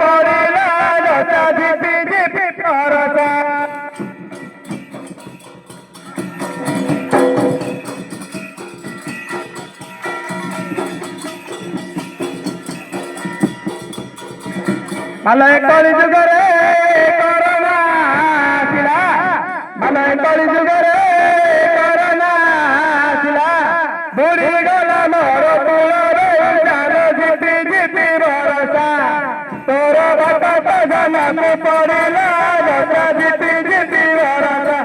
पड़िला दशा झिपि झिपि बरसा मलय कलि जुगरे करोना आसिला मलय कलि जुगरे करोना आसिला बुढ़ी गला मोर कूଳରେ चालो झिपि झिपि बरसा तोर भक्त जनକୁ पड़िला दशा झिपि झिपि बरसा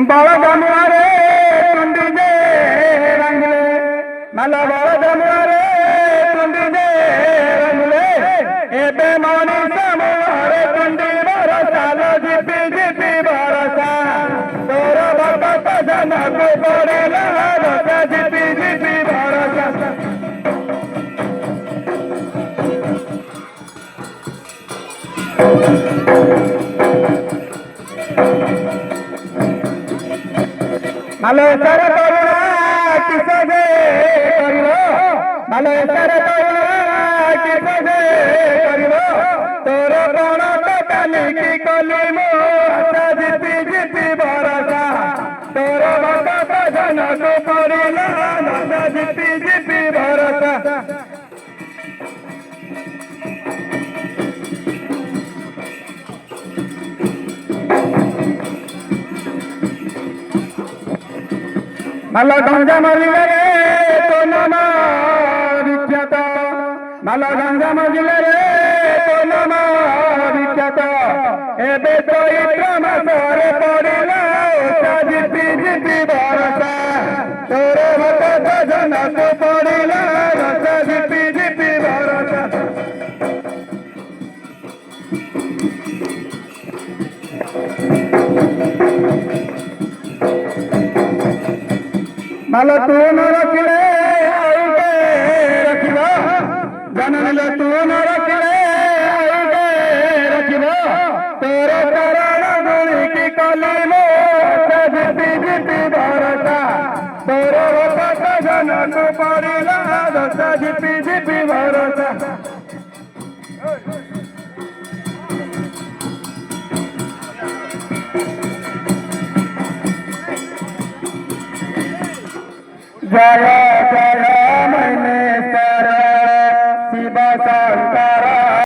बड़दमुआरे तुंडी जे रंगले मल बड़दमुआरे तुंडी जे रंगले एबे मनीष मुआरे तुंडी बरसा लो झिपि झिपि बरसा तोर भक्त जनକୁ पड़िला दशा झिपि झिपि बरसा मलेश्वर करुणा किसे जे करिलो मलेश्वर करुणा किसे जे करिलो तोर कोण तो कालिकी कली मो आशा झिपि झिपि बरसा तोर भक्त जनକୁ पड़िला दशा झिपि झिपि बरसा मल गंजाम जिले तो नाम विख्यात मल गंजाम जिले तो नाम विख्यात एबे चैत्र मासरे पड़िला ओषा झिपि झिपि बरसा तोर भक्त जनକୁ पड़िला दशा झिपि झिपि बरसा मल तू न रखिले आइके रखिबो जननी तू न रखिले आइके रखिबो तोर चरण धूलिकी कली मो आशा झिपि झिपि बरसा तोर भक्त जनକୁ पड़िला दशा झिपि झिपि बरसा जय जय महेश्वर शिव शंकर